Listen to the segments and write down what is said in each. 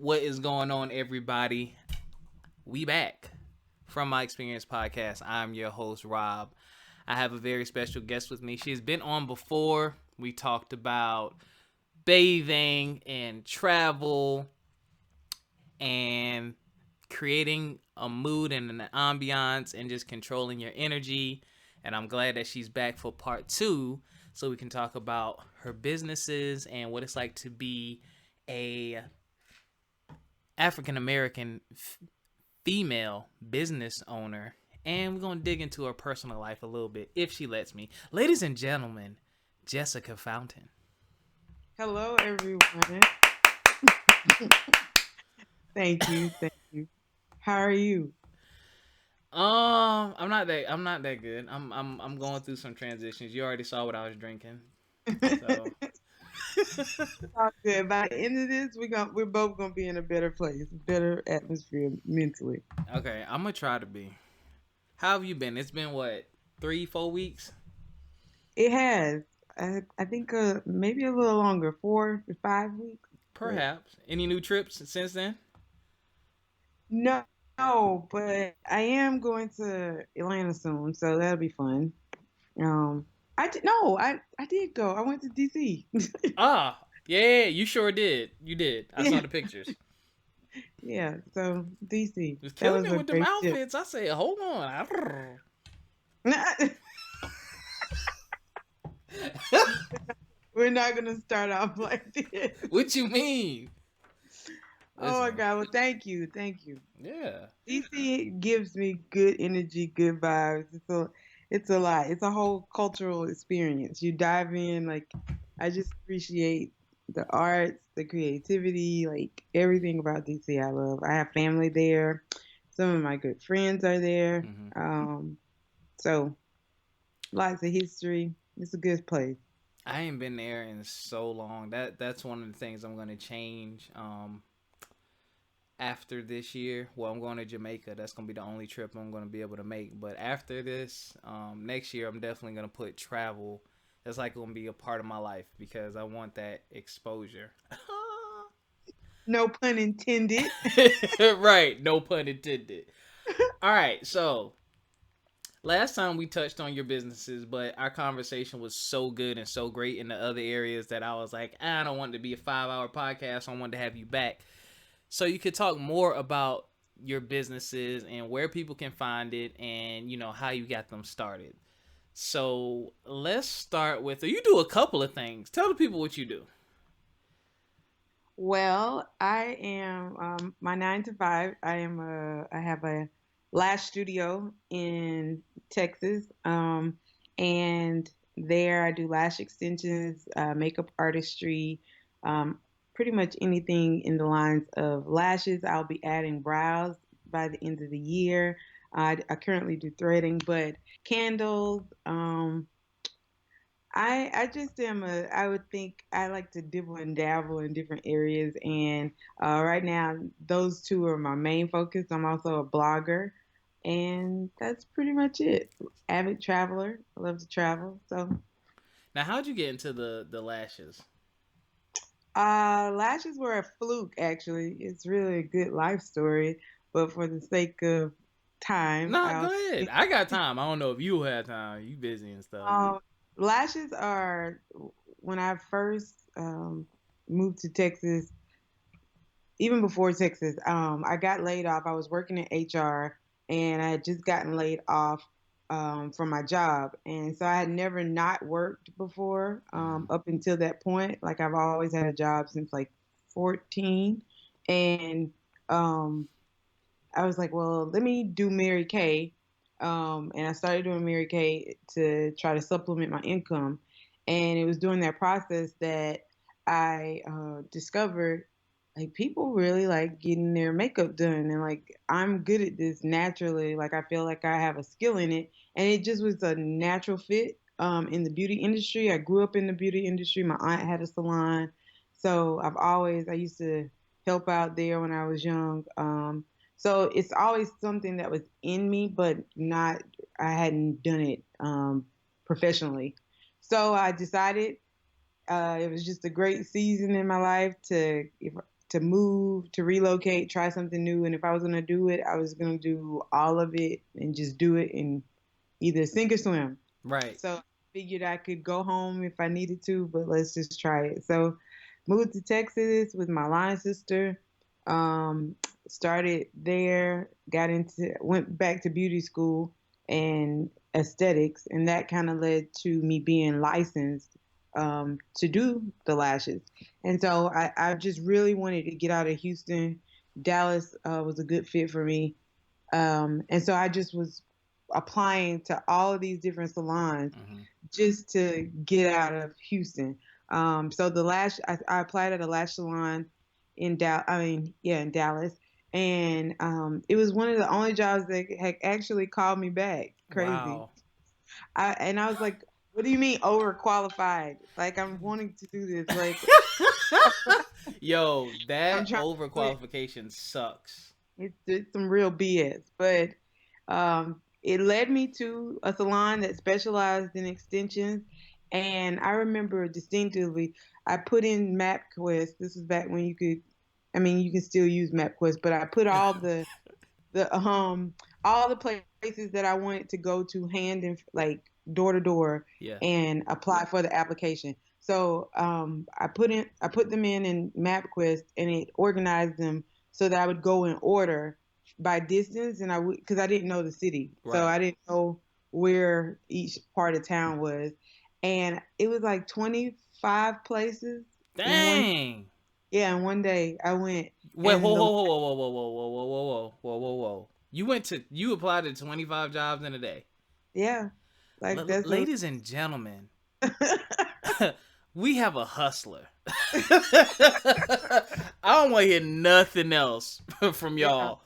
What is going on, everybody? We back from My Experience Podcast. I'm your host, Rob. I have a very special guest with me. She has been on before. We talked about bathing and travel and creating a mood and an ambiance and just controlling your energy. And I'm glad that she's back for part 2 so we can talk about her businesses and what it's like to be a African American female business owner. And we're going to dig into her personal life a little bit if she lets me. Ladies and gentlemen, Jessica Fountain. Hello, everyone. Thank you. How are you? I'm not that good. I'm going through some transitions. You already saw what I was drinking. So All good. By the end of this, we're both gonna be in a better place, better atmosphere mentally. okay, I'm gonna try to be. How have you been? It's been what, 3, 4 weeks? It has. I think maybe a little longer, 4 to 5 weeks. But Perhaps. Any new trips since then? no, no, but I am going to Atlanta soon, so that'll be fun. Um, I did no, I did go. I went to DC. Ah, yeah, you sure did. You did. I saw Yeah, the pictures. yeah. So DC, Was that killing was it a with them great trip. outfits. I said, hold on. We're not gonna start off like this. What you mean? Oh my Listen, God. Well, thank you. yeah. DC gives me good energy, good vibes. It's a lot. It's a whole cultural experience. You dive in, like I just appreciate the arts, the creativity, like everything about DC I love. I have family there. Some of my good friends are there. Hmm. So lots of history. It's a good place. I ain't been there in so long. That's one of the things I'm gonna change. After this year, well, I'm going to Jamaica. That's gonna be the only trip I'm gonna be able to make. But after this, next year, I'm definitely gonna put travel. That's like gonna be a part of my life because I want that exposure. No pun intended. Right, no pun intended. All right, so last time we touched on your businesses, but our conversation was so good and so great in the other areas that I was like, I don't want it to be a 5-hour podcast. I wanted to have you back so you could talk more about your businesses and where people can find it and how you got them started. So let's start with, you do a couple of things. Tell the people what you do. Well, I am my 9 to 5. I have a lash studio in Texas, and there I do lash extensions, makeup artistry, um, pretty much anything in the lines of lashes. I'll be adding brows by the end of the year. I currently do threading, but candles. I just am I would think I like to dibble and dabble in different areas, and right now those two are my main focus. I'm also a blogger, and that's pretty much it. Avid traveler, I love to travel. So Now, how'd you get into the lashes? lashes were a fluke, actually. It's really a good life story, but for the sake of time, Nah, go I'll ahead. I got time. I don't know if you have time. You busy and stuff. Um, lashes are when I first moved to Texas, even before Texas, I got laid off. I was working in HR and I had just gotten laid off from my job. And so I had never not worked before Mm-hmm. up until that point. Like I've always had a job since like 14. And um, I was like, well, let me do Mary Kay. And I started doing Mary Kay to try to supplement my income. And it was during that process that I discovered like people really like getting their makeup done. And like I'm good at this naturally. Like I feel like I have a skill in it. And it just was a natural fit in the beauty industry. I grew up in the beauty industry. My aunt had a salon. So I used to help out there when I was young. So it's always something that was in me, but not, I hadn't done it professionally. So I decided it was just a great season in my life to move, to relocate, try something new. And if I was gonna do it, I was gonna do all of it and just do it and either sink or swim. Right. So I figured I could go home if I needed to, but let's just try it. So moved to Texas with my line sister. Um, Started there, went back to beauty school and aesthetics, and that kind of led to me being licensed to do the lashes. And so I just really wanted to get out of Houston. Dallas was a good fit for me. And so I just was applying to all of these different salons Mm-hmm. just to get out of Houston. So I applied at a lash salon in Dallas, and it was one of the only jobs that had actually called me back. Crazy. Wow. I was like, "What do you mean overqualified? Like I'm wanting to do this. Like Yo, I'm that trying to do it. overqualification sucks. It's some real BS." But it led me to a salon that specialized in extensions. And I remember distinctively, I put in MapQuest. This was back when I mean, you can still use MapQuest, but I put the all the places that I wanted to go to hand and like door to door Yeah. and apply for the application. So I put them in MapQuest and it organized them so that I would go in order by distance and I would because I didn't know the city, so Right. I didn't know where each part of town was, and it was like 25 places in one. Dang. Yeah, in one day I went Wait, whoa, and whoa, whoa, whoa, whoa, whoa, whoa, whoa, whoa, whoa, whoa, whoa, whoa. You applied to 25 jobs in a day. yeah, like that's a Ladies and gentlemen, we have a hustler. I don't want to hear nothing else from yeah. y'all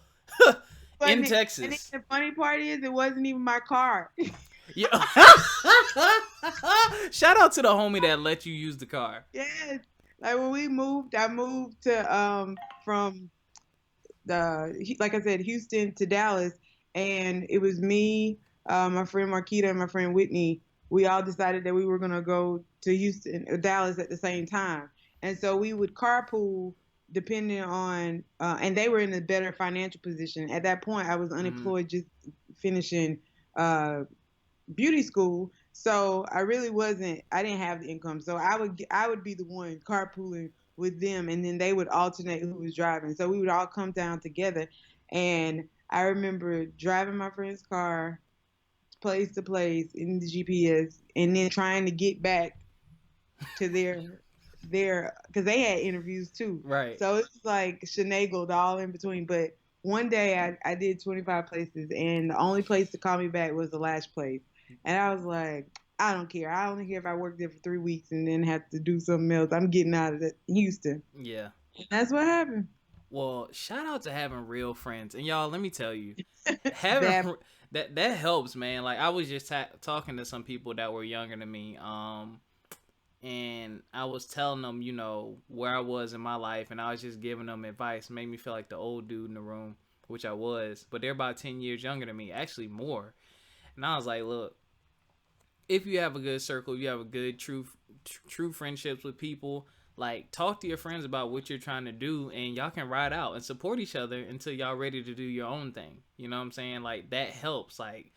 in Funny, and then Texas. the funny part is it wasn't even my car. Yeah. Shout out to the homie that let you use the car. Yes, like when we moved, I moved to from like I said, Houston to Dallas, and it was me, my friend Marquita, and my friend Whitney. We all decided that we were gonna go to Dallas at the same time, and so we would carpool depending on, and they were in a better financial position at that point. I was Mm-hmm. unemployed, just finishing uh, beauty school, so I really wasn't. I didn't have the income, so I would be the one carpooling with them, and then they would alternate who was driving. So we would all come down together, and I remember driving my friend's car place to place in the GPS, and then trying to get back to their because they had interviews too. Right. So it's like finagled all in between. But one day I did 25 places, and the only place to call me back was the last place. And I was like, I don't care. I don't care if I work there for 3 weeks and then have to do something else. I'm getting out of Houston. Yeah. And that's what happened. Well, shout out to having real friends, and y'all, let me tell you, That having that helps, man. Like I was just talking to some people that were younger than me, and I was telling them, where I was in my life, and I was just giving them advice. It made me feel like the old dude in the room, which I was, but they're about 10 years younger than me, actually more. And I was like, look, if you have a good circle, you have a good true friendships with people. Like talk to your friends about what you're trying to do, and y'all can ride out and support each other until y'all ready to do your own thing. You know what I'm saying? Like that helps. Like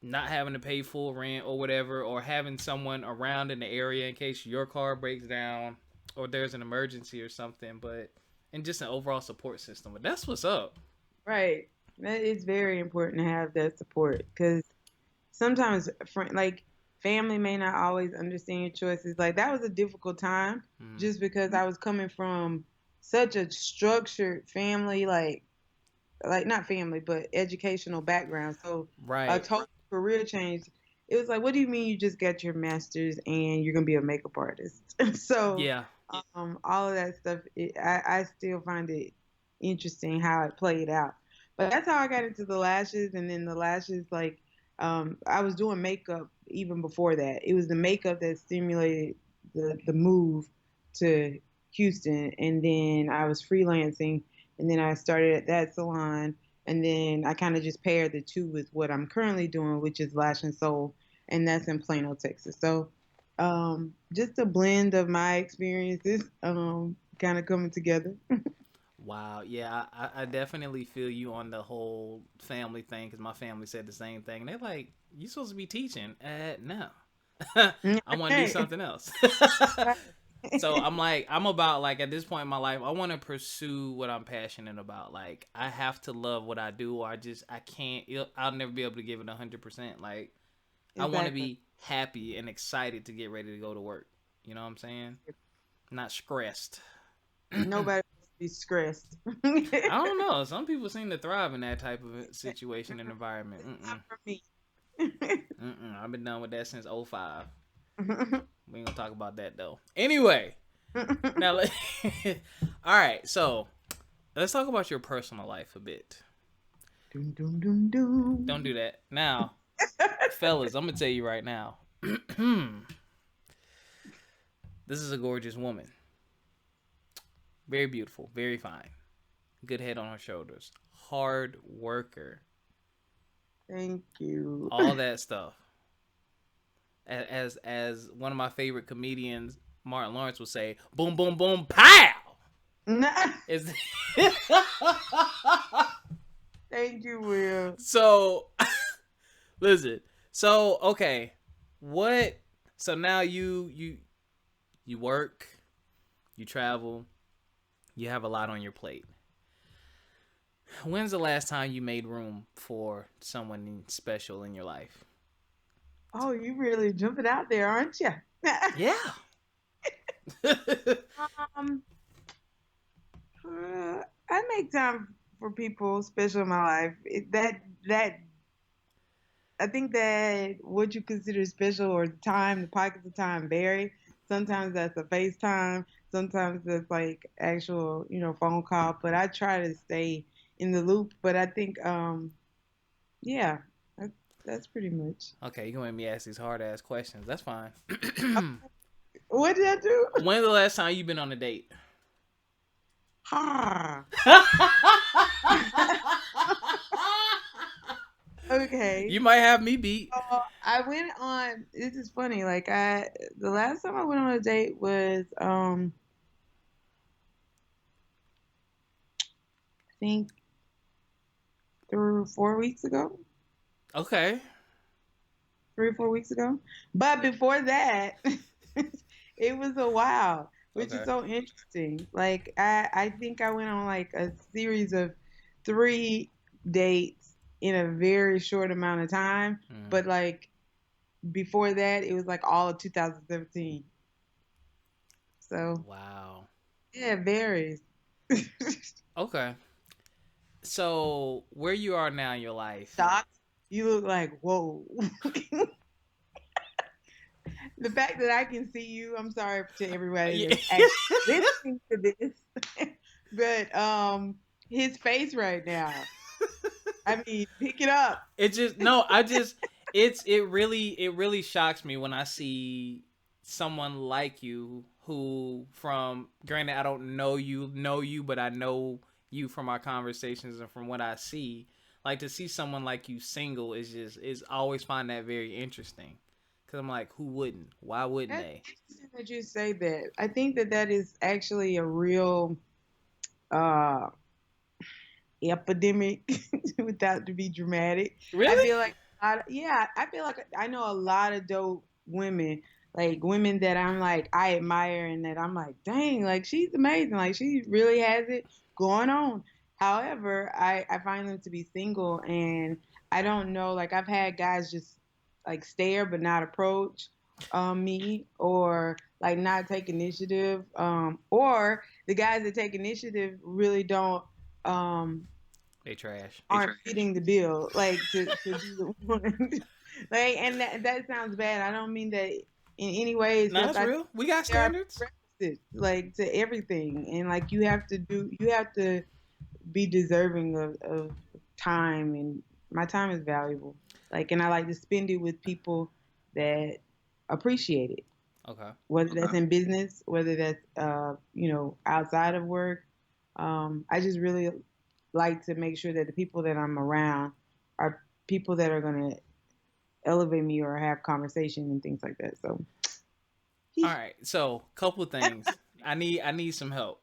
not having to pay full rent or whatever, or having someone around in the area in case your car breaks down or there's an emergency or something. But and just an overall support system. But that's what's up. right. It's very important to have that support because sometimes like family may not always understand your choices. Like that was a difficult time Mm, just because I was coming from such a structured family, like not family, but educational background. So a right. total career change. It was like, what do you mean you just got your master's and you're gonna be a makeup artist? So Yeah. all of that stuff, I still find it interesting how it played out. But that's how I got into the lashes, and then the lashes, like, I was doing makeup even before that. It was the makeup that stimulated the move to Houston, and then I was freelancing, and then I started at that salon, and then I kind of just paired the two with what I'm currently doing, which is Lash and Soul, and that's in Plano, Texas. So just a blend of my experiences. kind of coming together. Wow. Yeah, I definitely feel you on the whole family thing because my family said the same thing. They're like, "You supposed to be teaching?" No, I want to do Right. something else. Right. So I'm like, I'm about like at this point in my life, I want to pursue what I'm passionate about. Like I have to love what I do, or I can't. I'll never be able to give it 100%. Like I want to Exactly. be happy and excited to get ready to go to work. You know what I'm saying? Not stressed. Nobody wants to be stressed. I don't know. Some people seem to thrive in that type of situation and environment. Not Mm-mm. for me. Mm-mm. I've been done with that since '05. We ain't gonna talk about that though. Anyway, now all right. So let's talk about your personal life a bit. Doom, doom, doom, doom. Don't do that now, fellas. I'm gonna tell you right now. This is a gorgeous woman. Very beautiful. Very fine. Good head on her shoulders. Hard worker. Thank you. All that stuff. As one of my favorite comedians, Martin Lawrence, would say, "Boom, boom, boom, pow." Is Thank you, Will. so. Listen. So okay, what? So now you work, you travel, you have a lot on your plate. When's the last time you made room for someone special in your life? Oh, you really jumping out there, aren't you? Yeah. um, I make time for people special in my life. That I think that what you consider special or the pockets of time vary. Sometimes that's a FaceTime. Sometimes that's like actual, phone call. But I try to stay in the loop. But I think, yeah, that, that's pretty much. Okay, you gonna make me ask these hard ass questions. That's fine. What did I do? When's the last time you been on a date? Ha. Okay. You might have me beat. I went on. This is funny. The last time I went on a date was I think 3 or 4 weeks ago. Okay. 3 or 4 weeks ago. But before that, it was a while, which is Okay. so interesting. Like I think I went on like a series of 3 dates in a very short amount of time. Mm. But like before that, it was like all of 2017. So Wow. yeah, it varies. Okay. So where you are now in your life? Shocked. You look like whoa. The fact that I can see you, I'm sorry to everybody Yeah. that's actually listening to this, but his face right now. I mean, pick it up. It just no. I just it really shocks me when I see someone like you who from granted I don't know you but I know you from our conversations and from what I see. Like to see someone like you single is always find that very interesting. Cause I'm like, who wouldn't? Why wouldn't That's they? interesting that you say that. I think that that is actually a real uh epidemic without to be dramatic. I Really? feel like yeah, I feel like I know a lot of dope women, like women that I'm like I admire and that I'm like, dang, like she's amazing. Like she really has it going on. However, I find them to be single and I don't know, like I've had guys just like stare but not approach me or like not take initiative. Or the guys that take initiative really don't um They trash. aren't fitting the bill, like to be the one. Like, and that sounds bad. I don't mean that in any way. It's No, just that's I think real. We got there are standards. prerequisites, like to everything, and like you have to be deserving of time, and my time is valuable. Like, and I like to spend it with people that appreciate it, Okay. whether that's in business, whether that's outside of work. I just really like to make sure that the people that I'm around are people that are going to elevate me or have conversation and things like that. So, All right. So, couple things. I need some help.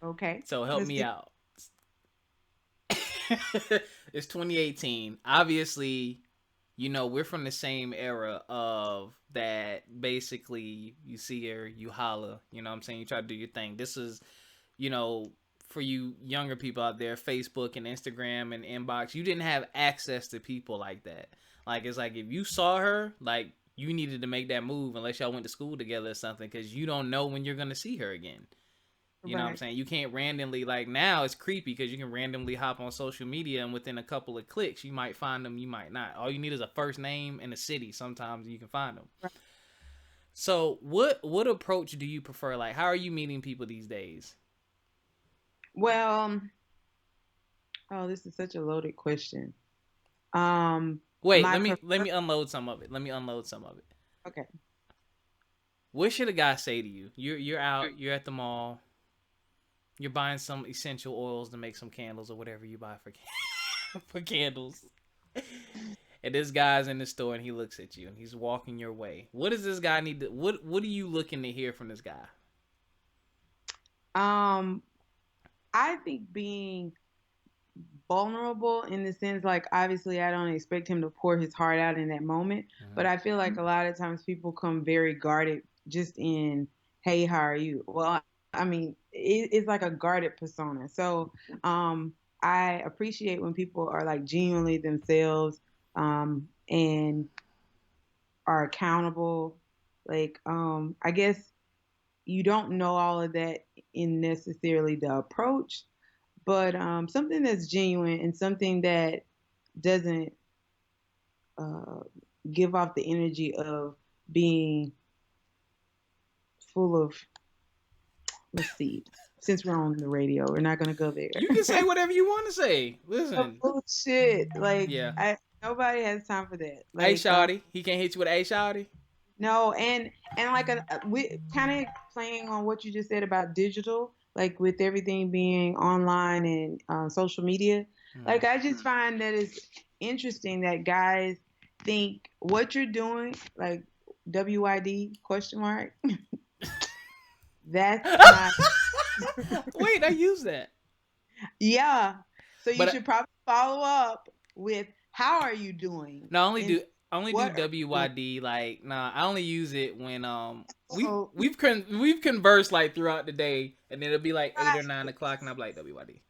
Okay, So help let's me get. out. It's 2018. Obviously, we're from the same era of that. Basically, you see her, you holla. You know what I'm saying? You try to do your thing. This is, you know, for you younger people out there, Facebook and Instagram and inbox, you didn't have access to people like that. Like, it's like if you saw her, like, you needed to make that move unless y'all went to school together or something, because you don't know when you're going to see her again. You know what I'm Right, saying? You can't randomly, like, now it's creepy because you can randomly hop on social media and within a couple of clicks you might find them, you might not. All you need is a first name and a city. Sometimes you can find them. right. So what approach do you prefer? Like, how are you meeting people these days? Well, oh, this is such a loaded question. Um, Wait, my let me prefer. unload some of it. Let me unload some of it. Okay. What should a guy say to you? You're out, you're at the mall, you're buying some essential oils to make some candles or whatever you buy for for candles. And this guy's in the store and he looks at you and he's walking your way. What does this guy need to what are you looking to hear from this guy? Um, I think being vulnerable in the sense like obviously I don't expect him to pour his heart out in that moment, but Mm-hmm. I feel like a lot of times people come very guarded just in, hey, how are you? Well, I mean, it's like a guarded persona. So I appreciate when people are like genuinely themselves, and are accountable. Like I guess you don't know all of that in necessarily the approach, but something that's genuine and something that doesn't uh, give off the energy of being full of, let's see, since we're on the radio, we're not going to go You can say there. whatever you want to say. Of Listen. bullshit. Like, Yeah. nobody has time for that. Hey Like, Shawty. He can't hit you with a Shawty. no, and like we kind of playing on what you just said about digital, like with everything being online and social media. Mm. Like I just find that it's interesting that guys think what you're doing, like WID question mark. That's not. Wait, I use that. Yeah. So you But should probably follow up with how are you doing no, and I only do what are you doing. WYD. Like, nah, I only use it when So we've conversed like throughout the day, and then it'll be like 8 or 9 o'clock, and I'm like WYD.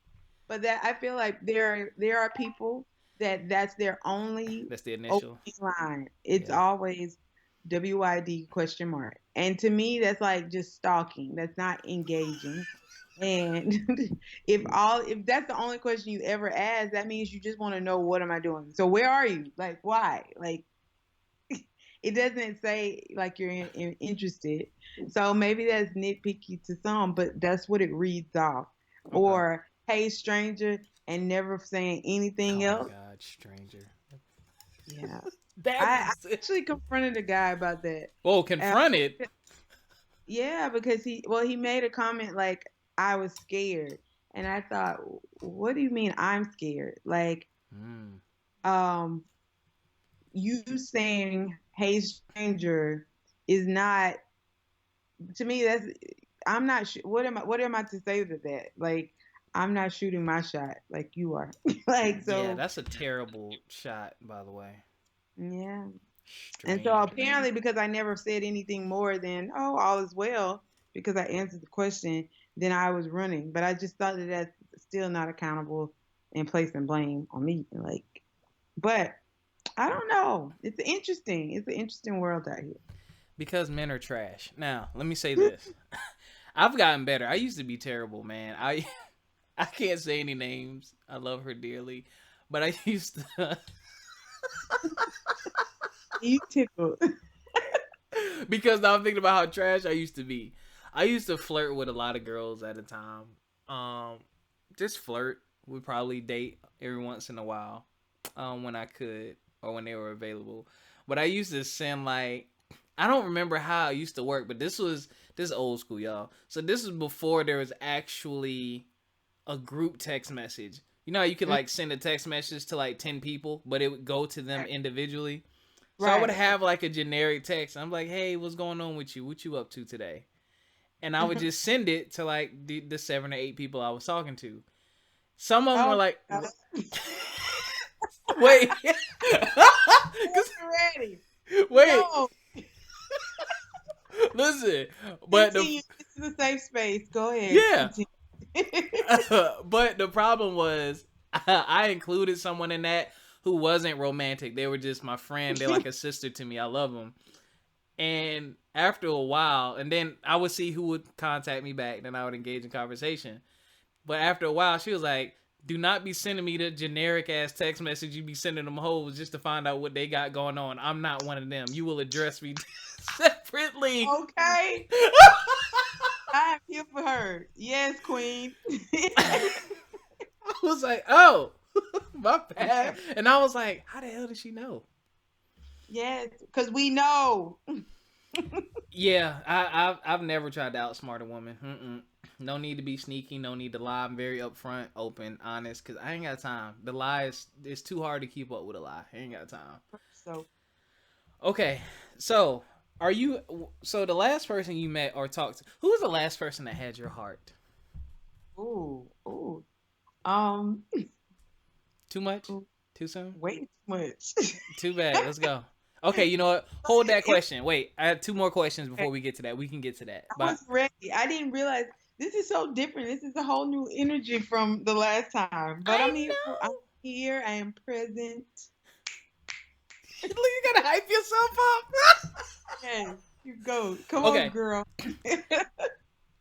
but that I feel like there are people that that's their only That's the initial. opening line. It's Yeah. always WID question mark. And to me that's like just stalking. That's not engaging. And if that's the only question you ever ask, that means you just want to know what am I doing? So where are you? Like why? Like it doesn't say like you're interested. So maybe that's nitpicky to some, but that's what it reads off. Okay. Or hey stranger, and never saying anything Oh my else. God, stranger. Yeah. That I is it. actually confronted a guy about that. Whoa, And confronted. yeah, because he made a comment like I was scared. And I thought, what do you mean I'm scared? Like, Mm. um, you saying, hey stranger is not, to me that's, I'm not what am I to say to that? Like I'm not shooting my shot like you are. Like Yeah, so that's a terrible shot, by the way. yeah. And so Stranger. apparently because I never said anything more than oh all is well because I answered the question, then I was running. But I just thought that that's still not accountable and placing blame on me. Like but I don't know. It's interesting. It's an interesting world out Because men are trash. Now, let me say here. this. I've gotten better. I used to be terrible, man. I can't say any names. I love her dearly, but I used to You tickled. because now I'm thinking about how trash I used to be. I used to flirt with a lot of girls at a time. Um, just flirt. Would probably date every once in a while, when I could or when they were available. But I used to send like I don't remember how it used to work, but this old school, y'all. So this was before there was actually a group text message. You know how you could like send a text message to like 10 people, but it would go to them individually. So I would Right. have like a generic text. I'm like, hey, what's going on with you? What you up to today? and I would just send it to like the 7 or 8 people I was talking to. Some of them were Oh, like, God. wait, Ready. wait, No, listen, but continue. This is a safe space. Go ahead. yeah, Continue. but the problem was I included someone in that who wasn't romantic. They were just my friend. They're like a sister to me. I love them. And after a while, and then I would see who would contact me back. Then I would engage in conversation. But after a while, she was like, "Do not be sending me the generic ass text message you be sending them hoes just to find out what they got going on. I'm not one of them. You will address me separately." Okay. I am here for her. Yes, queen. I was like, "Oh, my bad," and I was like, "How the hell did she know?" Yes, because we know. Yeah, I've never tried to outsmart a woman. Mm-mm. No need to be sneaky. No need to lie. I'm very upfront, open, honest. Cause I ain't got time. The lie is it's too hard to keep up with a lie. I ain't got time. So, Okay, so are you? So the last person you met or talked to, who was the last person that had your heart? ooh, ooh. Um, Too much? ooh, Too soon? way too much. Too bad. Let's go. Okay, you know what? Hold that It's question. Wait, I have 2 more questions okay. before we get to that. We can get to that. I But was ready. I didn't realize this is so different. This is a whole new energy from the last time. But I I'm here. I'm know. here. I am present. You gotta hype yourself up. Yes, you go. Come on, Okay. girl.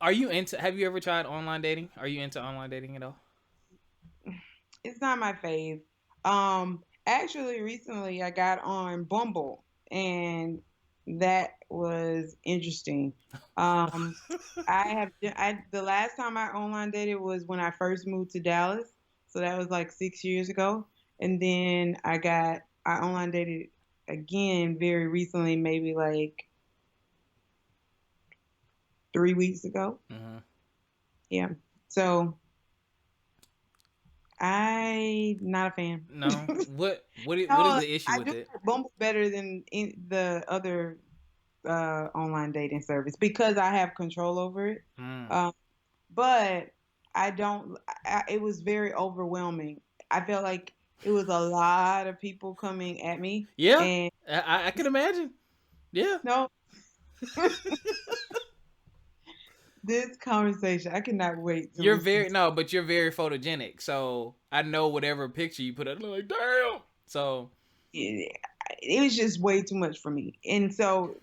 Are you into? Have you ever tried online dating? Are you into online dating at all? It's not my fave. Actually, recently I got on Bumble, and that was interesting. Um, I the last time I online dated was when I first moved to Dallas, so that was like 6 years ago. And then I online dated again very recently, maybe like 3 weeks ago. Mm-hmm. Yeah. So I not a fan. No. What is No, the issue I with do it? like Bumble better than the other online dating service because I have control over it. Mm. Um, but I don't. It was very overwhelming. I felt like it was a lot of people coming at me, Yeah, and I can imagine. Yeah. no, this conversation I cannot wait to You're listen very to. no, but you're very photogenic. So I know whatever picture you put up, I'm like, damn. So It, it was just way too much for me, and so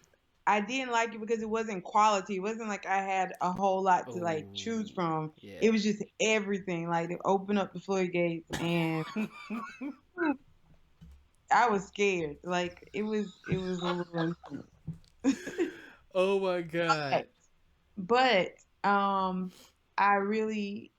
I didn't like it because it wasn't quality. It wasn't like I had a whole lot to oh like choose from. It yeah. was just everything. Like they opened up the floodgates, and I was scared. Like it was a little intense. Oh my god. but I really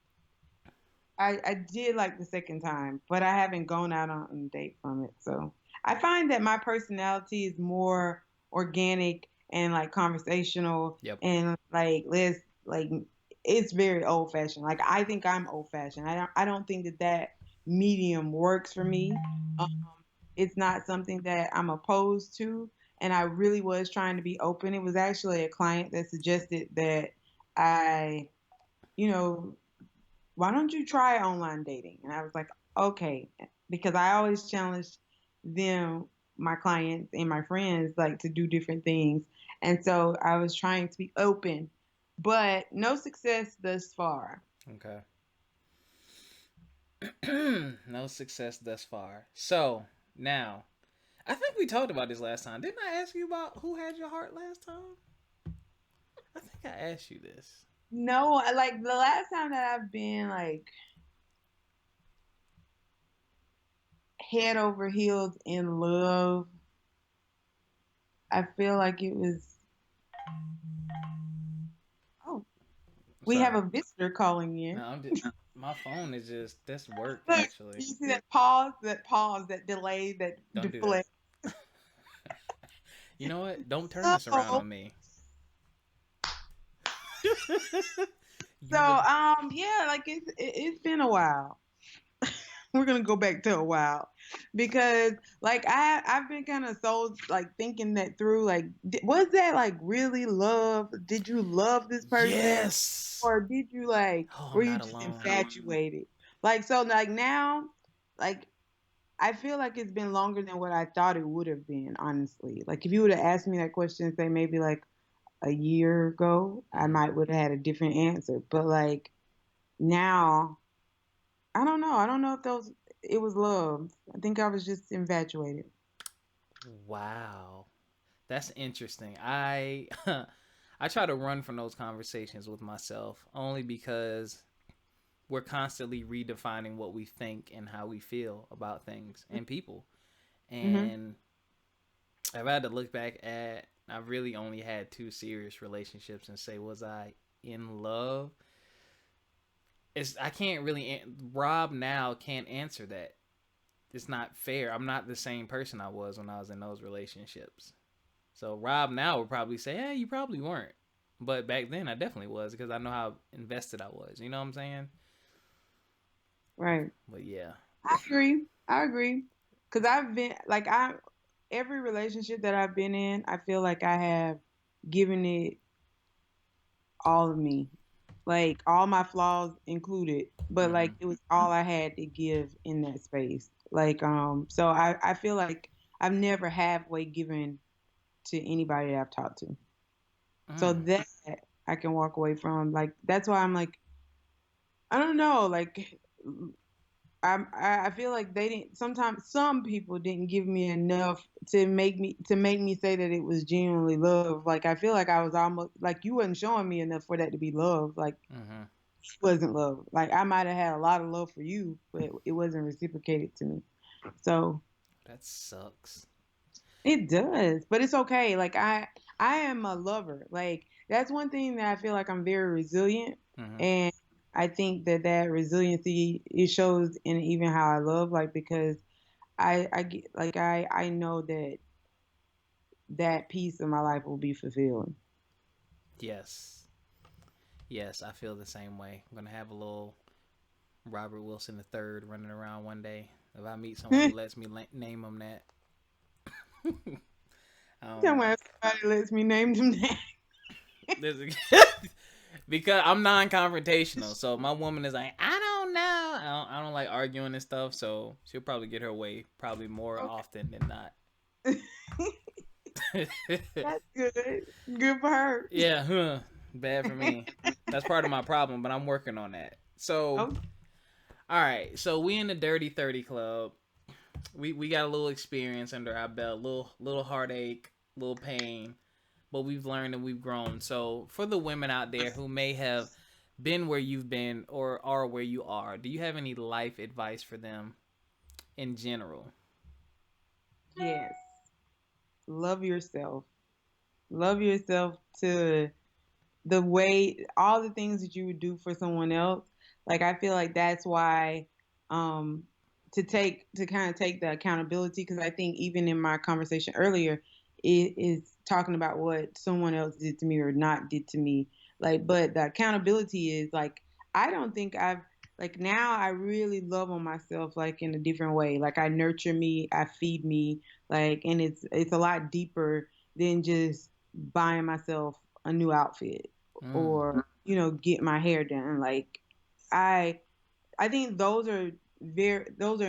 I did like the second time, but I haven't gone out on a date from it. So I find that my personality is more organic and like conversational Yep. and like less like it's very old fashioned. Like I think I'm old fashioned. I don't think that medium works for me. Um, it's not something that I'm opposed to, and I really was trying to be open. It was actually a client that suggested that I, you know, why don't you try online dating? And I was like, okay, because I always challenge them, my clients and my friends, like to do different things. And so I was trying to be open, but no success thus far. Okay. No success thus far. So now, I think we talked about this last time. Didn't I ask you about who had your heart last time? I think I asked you this. No, like the last time that I've been like head over heels in love, I feel like it was, oh, I'm we sorry. have a visitor calling No, in. I'm just my phone is just that's work Look, actually. you see that pause, that delay, that Don't do that. deflect. You know what? Don't turn this around So, on me. so You would. yeah, like it's been a while. We're gonna go back to a while. because like I've been kind of so like thinking that through. Like, was that like really love? Did you love this person, Yes. or did you like Oh, were I'm you not just alone. infatuated? Like, so like now, like I feel like it's been longer than what I thought it would have been. Honestly, like if you would have asked me that question, say maybe like a year ago, I Mm. might would have had a different answer. But like now, I don't know. I don't know if those it was love. I think I was just infatuated. Wow. That's interesting. I I try to run from those conversations with myself only because we're constantly redefining what we think and how we feel about things and people. Mm-hmm. And I've had to look back at I've really only had two serious relationships and say was I in love? It's I can't really Rob now can't answer that. It's not fair. I'm not the same person I was when I was in those relationships. So Rob now would probably say, "Hey, you probably weren't." But back then I definitely was because I know how invested I was. You know what I'm saying? Right. But yeah. I agree. I agree. Cause I've been like I every relationship that I've been in, I feel like I have given it all of me. Like all my flaws included, but like Mhm. it was all I had to give in that space. Like so I feel like I've never halfway given to anybody that I've talked to. So Mm. that I can walk away from. Like that's why I'm like I don't know, like I feel like they didn't sometimes some people didn't give me enough to make me say that it was genuinely love. Like I feel like I was almost like you wasn't showing me enough for that to be love. Like Mhm. it wasn't love. Like I might have had a lot of love for you, but it wasn't reciprocated to me. So That sucks. it does, but it's okay. Like I am a lover. Like that's one thing that I feel like I'm very resilient, Mhm. and I think that that resiliency it shows in even how I love. Like because I get like I know that that piece of my life will be fulfilled. Yes. Yes, I feel the same way. I'm gonna have a little Robert Wilson the third running around one day. If I meet someone who Tell lets me name him that, I don't know. me if somebody lets me name them that. There's a because I'm non-confrontational. So my woman is like, I don't know. I don't like arguing and stuff. So she'll probably get her way probably more often than not. Okay, that's good. Good for her. Yeah, huh. Bad for me. That's part of my problem, but I'm working on that. So, Okay. all right. So we in the Dirty 30 Club. We got a little experience under our belt, little heartache, little pain, but we've learned and we've grown. So for the women out there who may have been where you've been or are where you are, do you have any life advice for them in general? Yes. Love yourself. Love yourself to the way all the things that you would do for someone else. Like I feel like that's why um to kind of take the accountability because I think even in my conversation earlier it is talking about what someone else did to me or not did to me. Like but the accountability is like I don't think I've like now I really love on myself like in a different way. Like I nurture me, I feed me, like and it's a lot deeper than just buying myself a new outfit Mm, or get my hair done. Like I I think those are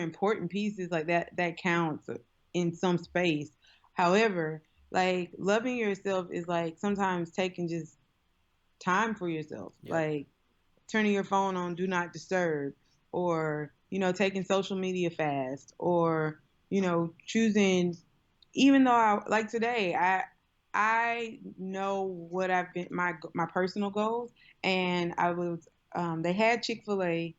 important pieces like that counts in some space. However, like loving yourself is like sometimes taking just time for yourself. yep. Like turning your phone on do not disturb or taking social media fast or choosing even though I like today I know what I've been my personal goals and I was they had Chick-fil-A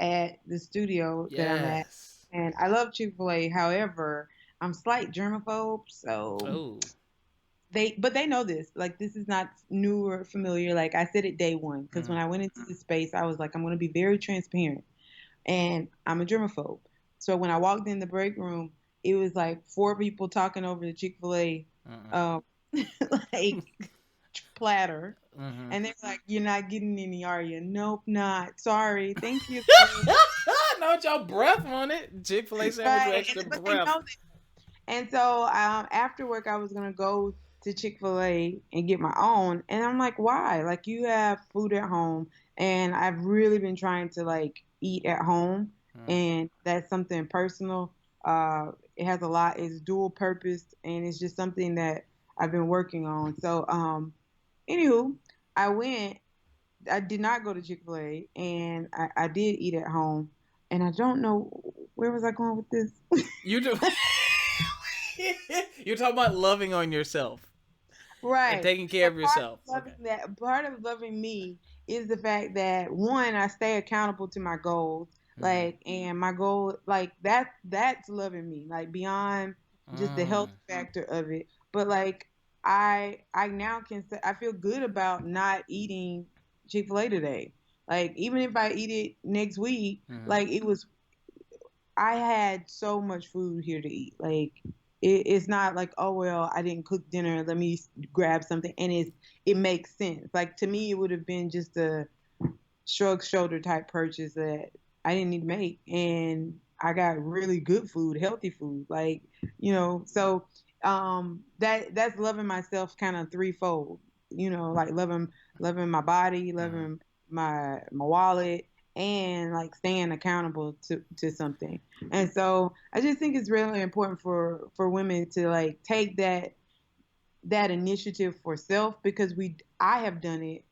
at the studio that I'm at Yes. and I love Chick-fil-A. However, I'm slight germaphobe, so Oh. they know this. Like this is not new or familiar. Like I said it day one because when Mm. I went into this space, I was like, I'm going to be very transparent, and I'm a germaphobe. So when I walked in the break room, it was like four people talking over the Chick Fil A, Mm-mm. um, like platter, Mm-hmm. and they're like, "You're not getting any, are you?" Nope, not. Sorry. Thank you. Not your breath on it. Chick-fil-A sandwich with Right. extra But they breath. know. And so after work, I was gonna go to Chick-fil-A and get my own, and I'm like, why? Like you have food at home, and I've really been trying to like eat at home, Mm. and that's something personal. It has a lot. It's dual purpose, and it's just something that I've been working on. So, anywho, I went. I did not go to Chick-fil-A, and I did eat at home, and I don't know where was I going with this. You do. You're talking about loving on yourself and Right. taking care And of yourself. Okay. part of loving me is the fact that one, I stay accountable to my goals. Mm. Like, and my goal, like that's loving me, like beyond just the health Mm. factor of it. But like, I now can say I feel good about not eating Chick-fil-A today. Like, even if I eat it next week, Mm. like I had so much food here to eat. Like it's not like, oh well, I didn't cook dinner. Let me grab something, and it makes sense. Like to me, it would have been just a shrug shoulder type purchase that I didn't need to make, and I got really good food, healthy food. Like so that's loving myself kind of threefold. Like loving my body, Mm. loving my wallet, and like staying accountable to something. And so I just think it's really important for women to like take that initiative for self, because I have done it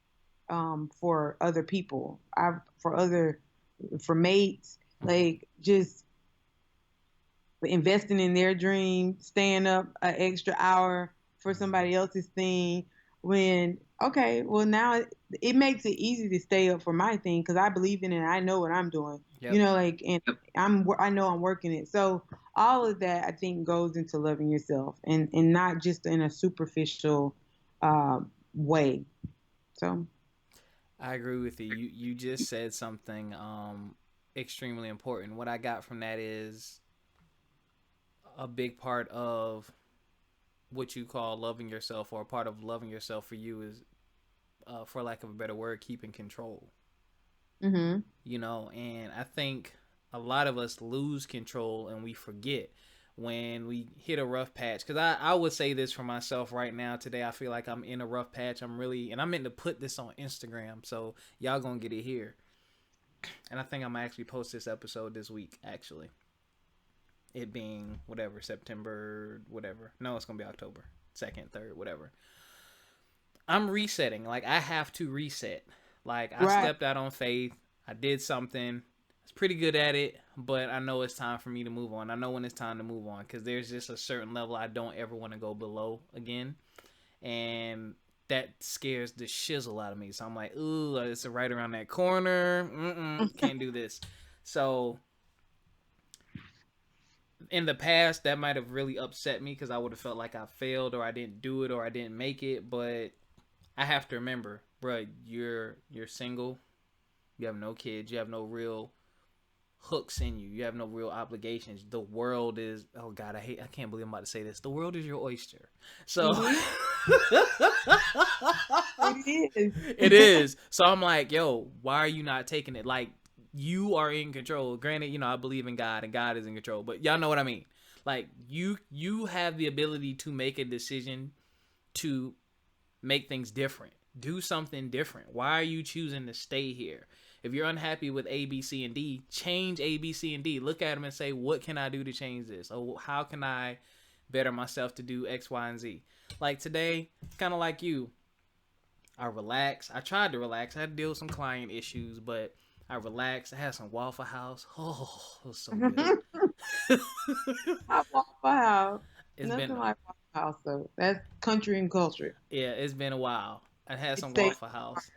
for other people. I've for mates, Mm. like just investing in their dream, staying up an extra hour for Mm. somebody else's thing. When okay, well now it makes it easy to stay up for my thing because I believe in it. And I know what I'm doing. Yep. Like, and I know I'm working it. So all of that I think goes into loving yourself, and not just in a superficial uh, way. So. I agree with you. You just said something extremely important. What I got from that is a big part of what you call loving yourself, or a part of loving yourself for you is, for lack of a better word, keeping control. Mhm. And I think a lot of us lose control and we forget when we hit a rough patch. Because I would say this for myself right now. Today, I feel like I'm in a rough patch. And I meant to put this on Instagram, so y'all gonna get it here. And I think I'm gonna actually post this episode this week, actually. It being whatever, September, whatever. No, it's gonna be October 2nd, 3rd, whatever. I'm resetting. Like, I have to reset. Like, I Right. stepped out on faith. I did something. I was pretty good at it, but I know it's time for me to move on. I know when it's time to move on because there's just a certain level I don't ever want to go below again. And that scares the shizzle out of me. So I'm like, ooh, it's right around that corner. Can't do this. So in the past, that might have really upset me because I would have felt like I failed, or I didn't do it, or I didn't make it. But I have to remember, bro, you're single. You have no kids. You have no real hooks in you. You have no real obligations. The world is, oh God, I can't believe I'm about to say this. The world is your oyster. So Mhm. It it is. is. So I'm like, yo, why are you not taking it? Like, you are in control. Granted, I believe in God and God is in control, but y'all know what I mean. Like, you have the ability to make a decision to make things different. Do something different. Why are you choosing to stay here? If you're unhappy with A, B, C, and D, change A, B, C, and D. Look at them and say, what can I do to change this? Or how can I better myself to do X, Y, and Z? Like today, kind of like you, I relaxed. I tried to relax. I had to deal with some client issues, but I relaxed. I had some Waffle House. Oh, it was so good. I Waffle House. It's Nothing been, like Waffle House though. That's country and culture. yeah, it's been a while. I had It some stays. Waffle House.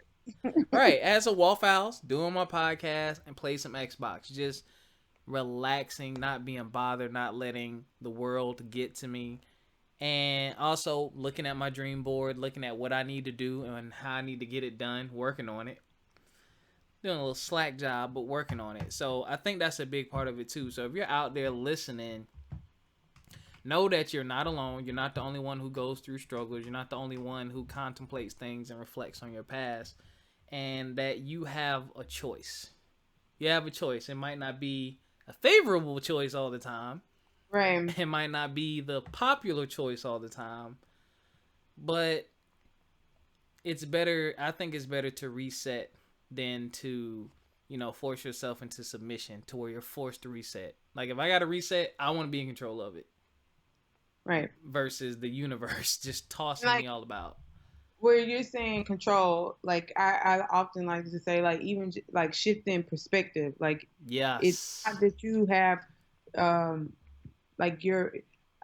Right, as a Waffle House, doing my podcast and play some Xbox. Just relaxing, not being bothered, not letting the world get to me. And also looking at my dream board, looking at what I need to do and how I need to get it done, working on it. Doing a little slack job, but working on it. So I think that's a big part of it too. So if you're out there listening, know that you're not alone. You're not the only one who goes through struggles. You're not the only one who contemplates things and reflects on your past. And that you have a choice. You have a choice. It might not be a favorable choice all the time. Right. It might not be the popular choice all the time, but it's better. I think it's better to reset than to, force yourself into submission to where you're forced to reset. Like if I got to reset, I want to be in control of it Right. versus the universe just tossing me Like all about. where you're saying control, like I often like to say, like even like shifting perspective, like it's not Yes. that you have, um, like you're.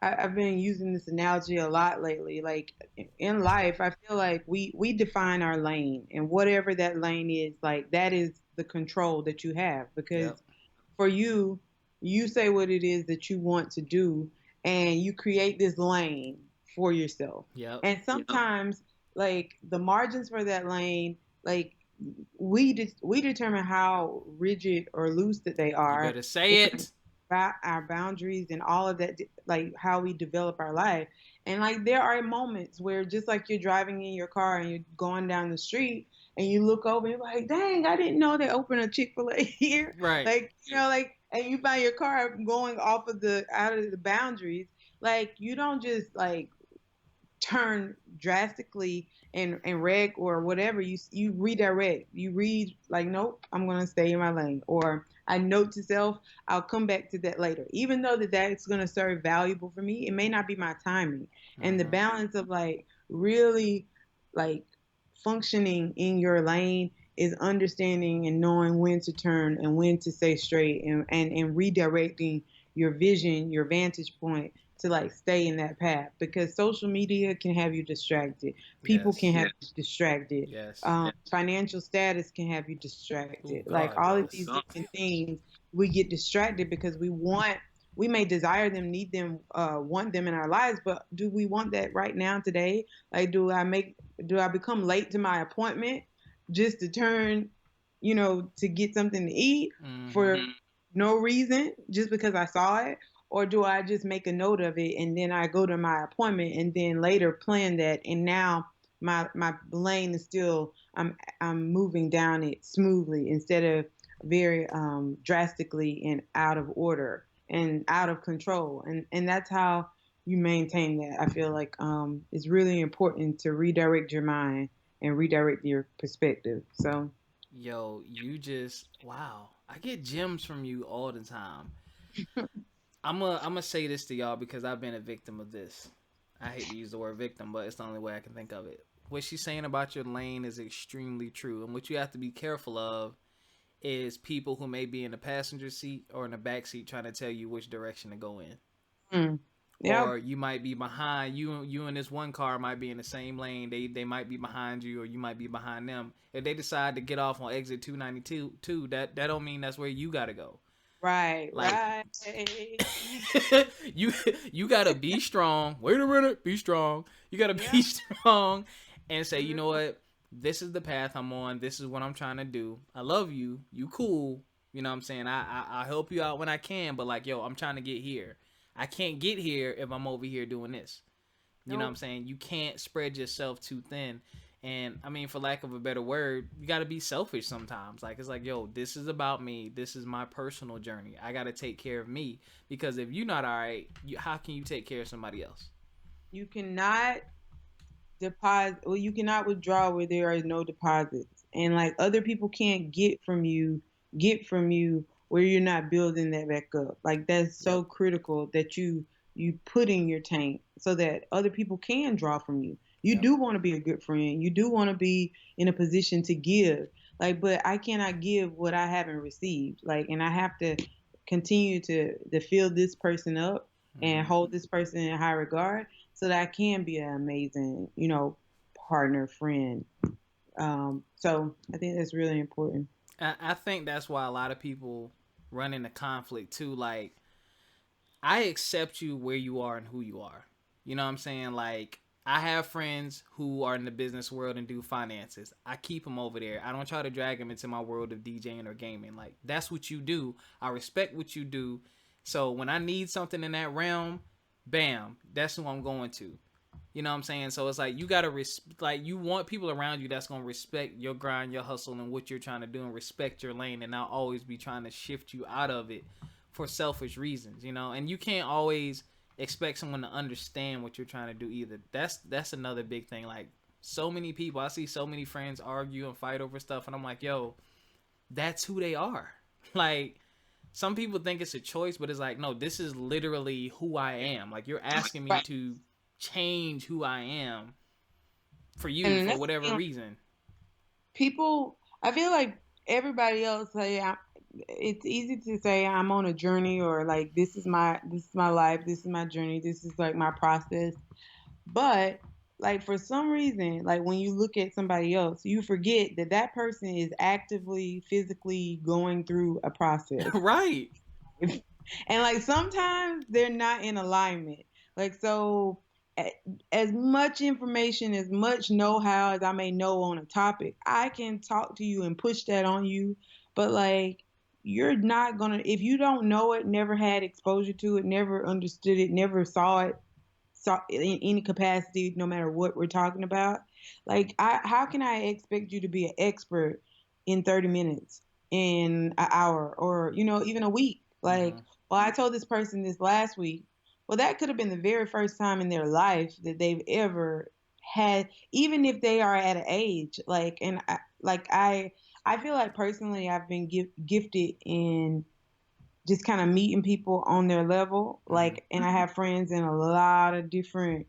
I've been using this analogy a lot lately. Like in life, I feel like we define our lane, and whatever that lane is, like that is the control that you have. Yep. Because for you, you say what it is that you want to do, and you create this lane for yourself. Yep. And sometimes, like the margins for that lane, like we determine how rigid or loose that they You are, better say it. about our boundaries and all of that, like how we develop our life. And like there are moments where just like you're driving in your car and you're going down the street and you look over and you're like, dang, I didn't know they opened a Chick-fil-A here. Right. Like, like, and you find your car going off of the out of the boundaries. Like you don't just like turn drastically and red or whatever. You redirect, you read like, nope, I'm going to stay in my lane, or I note to self, I'll come back to that later, even though that's going to serve valuable for me. It may not be my timing. And the Mm-hmm. balance of like really like functioning in your lane is understanding and knowing when to turn and when to stay straight, and redirecting your vision, your vantage point, to like stay in that path, because social media can have you distracted. People can Yes. have you distracted. Yes. Financial status can have you distracted. Oh Like God, all of yes. these different things, we get distracted because we may desire them, need them, want them in our lives, but do we want that right now today? Like, do I become late to my appointment just to turn, to get something to eat Mm-hmm. for no reason, just because I saw it? Or do I just make a note of it and then I go to my appointment and then later plan that, and now my lane is still, I'm moving down it smoothly instead of very drastically and out of order and out of control, and that's how you maintain that. I feel like it's really important to redirect your mind and redirect your perspective. So Yo, you just wow. I get gems from you all the time. I'm gonna say this to y'all because I've been a victim of this. I hate to use the word victim, but it's the only way I can think of it. What she's saying about your lane is extremely true, and what you have to be careful of is people who may be in the passenger seat or in the back seat trying to tell you which direction to go in. mm, yeah, Or you might be behind you and this one car might be in the same lane. They might be behind you, or you might be behind them. If they decide to get off on exit 292, that don't mean that's where you gotta go. right, Like right. you you gotta be strong. Wait a minute, be strong. You gotta Yeah. be strong and say, you Mhm. know what? This is the path I'm on. This is what I'm trying to do. I love you. You cool. You know what I'm saying? I'll help you out when I can, but like, yo, I'm trying to get here. I can't get here if I'm over here doing this. You know what I'm Nope. saying? You can't spread yourself too thin. And I mean, for lack of a better word, you got to be selfish sometimes. Like, it's like, yo, this is about me. This is my personal journey. I got to take care of me. Because if you're not all right, how can you take care of somebody else? You cannot deposit, well, you cannot withdraw where there are no deposits. And like other people can't get from you where you're not building that back up. Like that's Yep. so critical that you put in your tank so that other people can draw from you. You Yep. do want to be a good friend. You do want to be in a position to give. Like, but I cannot give what I haven't received. Like, and I have to continue to fill this person up and Mm-hmm. hold this person in high regard so that I can be an amazing, partner, friend. So I think that's really important. I think that's why a lot of people run into conflict too. Like, I accept you where you are and who you are. You know what I'm saying? Like, I have friends who are in the business world and do finances. I keep them over there. I don't try to drag them into my world of DJing or gaming. Like, that's what you do. I respect what you do. So when I need something in that realm, bam, that's who I'm going to. You know what I'm saying? So it's like you gotta like you want people around you that's gonna respect your grind, your hustle, and what you're trying to do, and respect your lane, and not always be trying to shift you out of it for selfish reasons. You know, and you can't always expect someone to understand what you're trying to do either. That's another big thing. Like so many people, I see so many friends argue and fight over stuff, and I'm like, yo, that's who they are. Like some people think it's a choice, but it's like, no, this is literally who I am. Like you're asking me Right. to change who I am for you And for that's whatever reason. people. I feel like everybody else say it's easy to say I'm on a journey, or like this is my life, this is my journey, this is like my process. But like for some reason, like when you look at somebody else, you forget that that person is actively physically going through a process. Right. And like sometimes they're not in alignment. Like so as much information, as much know-how as I may know on a topic, I can talk to you and push that on you, but like you're not gonna, if you don't know it, never had exposure to it, never understood it, never saw it, saw in any capacity, no matter what we're talking about. Like, how can I expect you to be an expert in 30 minutes, in an hour, or even a week? Mm-hmm. Like, well, I told this person this last week. Well, that could have been the very first time in their life that they've ever had, even if they are at an age like, and I feel like personally I've been gifted in just kind of meeting people on their level. Mm-hmm. Like, and I have friends in a lot of different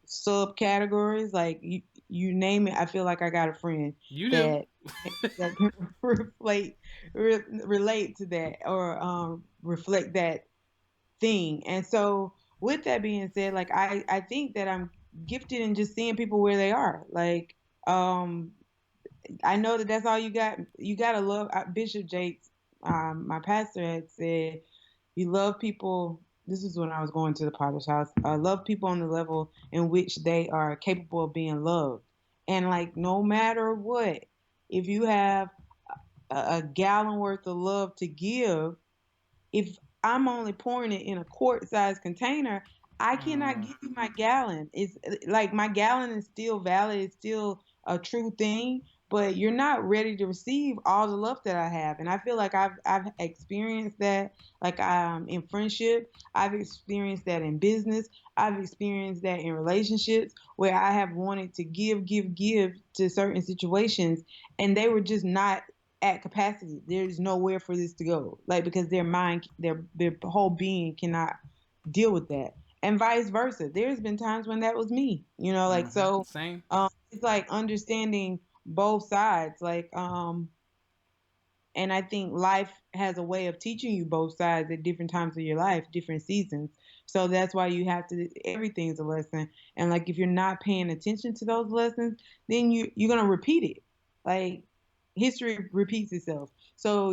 subcategories. Like you name it, I feel like I got a friend You do. that that can relate to that, or reflect that thing. And so with that being said, like I think that I'm gifted in just seeing people where they are. Like um I know that that's all you got. You gotta love Bishop Jakes. My pastor had said, "You love people." This is when I was going to the Potter's house. I love people on the level in which they are capable of being loved, and like no matter what, if you have a gallon worth of love to give, if I'm only pouring it in a quart-sized container, I cannot Mm. give you my gallon. It's like my gallon is still valid. It's still a true thing, but you're not ready to receive all the love that I have. And I feel like I've experienced that, like in friendship. I've experienced that in business. I've experienced that in relationships where I have wanted to give to certain situations, and they were just not at capacity. There's nowhere for this to go. Like because their mind, their whole being cannot deal with that. And vice versa. There's been times when that was me. Like Mm-hmm. so Same. it's like understanding both sides. Like and I think life has a way of teaching you both sides at different times of your life, different seasons. So that's why you have to, everything's a lesson. And like if you're not paying attention to those lessons, then you're gonna repeat it. Like history repeats itself. So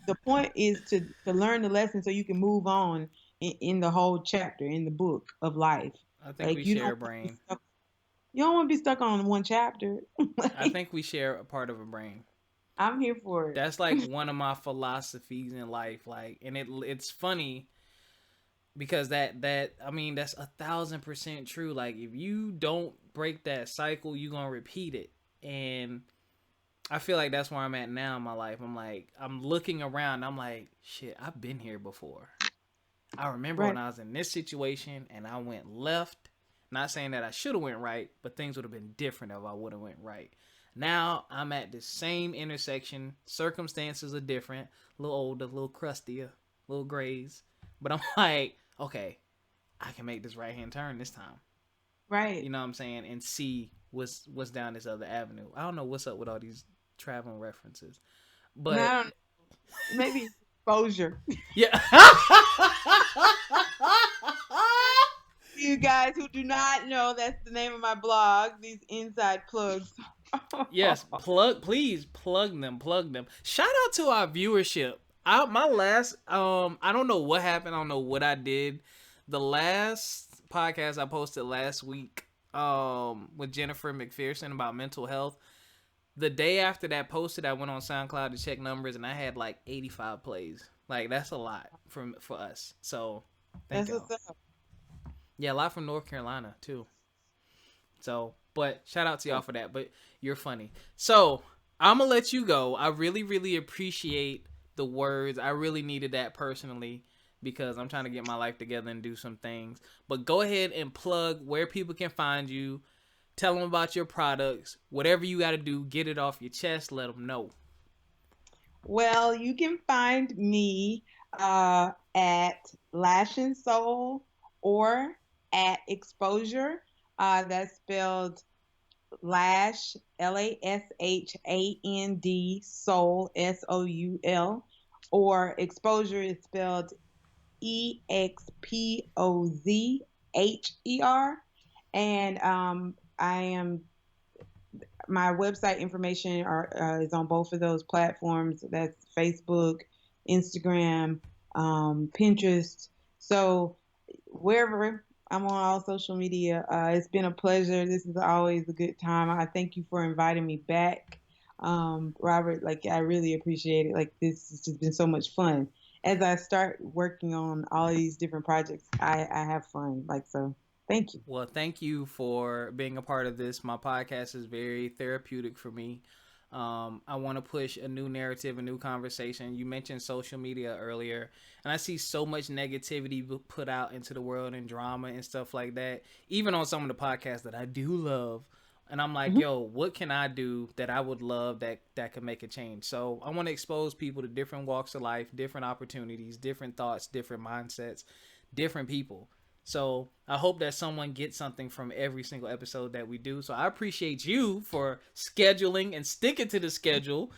the point is to learn the lesson so you can move on in the whole chapter in the book of life. I think we Like you share don't a brain. you don't want to be stuck on one chapter. I Like, think we share a part of a brain. I'm here for it. That's like one of my philosophies in life. Like, and it's funny because that I mean that's 1,000% true. Like, if you don't break that cycle, you're gonna repeat it. And I feel like that's where I'm at now in my life. I'm like, I'm looking around. I'm like, shit, I've been here before. I remember when Right. I was in this situation and I went left. Not saying that I should have went right, but things would have been different if I would have went right. Now I'm at the same intersection. Circumstances are different. A little older, a little crustier, a little grays. But I'm like, okay, I can make this right hand turn this time. Right. You know what I'm saying? And see what's down this other avenue. I don't know what's up with all these traveling references, but Now, maybe exposure. yeah. You guys who do not know, that's the name of my blog. These inside plugs. Yes, please plug them. Shout out to our viewership. My last I don't know what happened. I don't know what I did. The last podcast I posted last week with Jennifer McPherson about mental health. The day after that posted, I went on SoundCloud to check numbers and I had like 85 plays. Like that's a lot for us. So, thank That's y'all. what's up. Yeah, a lot from North Carolina too. So, but shout out to y'all for that. But you're funny. So I'm gonna let you go. I really, really appreciate the words. I really needed that personally because I'm trying to get my life together and do some things. But go ahead and plug where people can find you. Tell them about your products. Whatever you got to do, get it off your chest. Let them know. Well, you can find me at Lash and Soul or at Exposure. That's spelled Lash, Lashand, Soul, Soul, or Exposure is spelled Expozher. And I am my website information is on both of those platforms. That's Facebook, Instagram, Pinterest. So wherever I'm on all social media, it's been a pleasure. This is always a good time. I thank you for inviting me back, Robert. Like I really appreciate it. Like this has just been so much fun. As I start working on all of these different projects, I have fun. Like so. Thank you. Well, thank you for being a part of this. My podcast is very therapeutic for me. I want to push a new narrative, a new conversation. You mentioned social media earlier, and I see so much negativity put out into the world and drama and stuff like that, even on some of the podcasts that I do love. And I'm like, Mhm. yo, what can I do that I would love that could make a change? So I want to expose people to different walks of life, different opportunities, different thoughts, different mindsets, different people. So I hope that someone gets something from every single episode that we do. So I appreciate you for scheduling and sticking to the schedule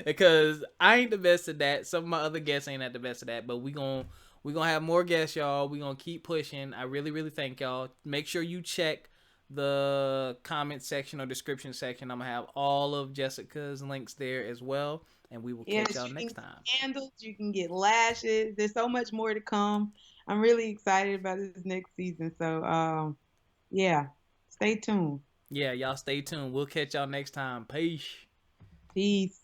because I ain't the best at that. Some of my other guests ain't at the best of that. But we gonna have more guests, y'all. We gonna keep pushing. I really really thank y'all. Make sure you check the comment section or description section. I'm gonna have all of Jessica's links there as well. And we will catch Yes, y'all you can next get time. candles, you can get lashes. There's so much more to come. I'm really excited about this next season. So, yeah, stay tuned. Yeah, y'all stay tuned. We'll catch y'all next time. Peace. Peace.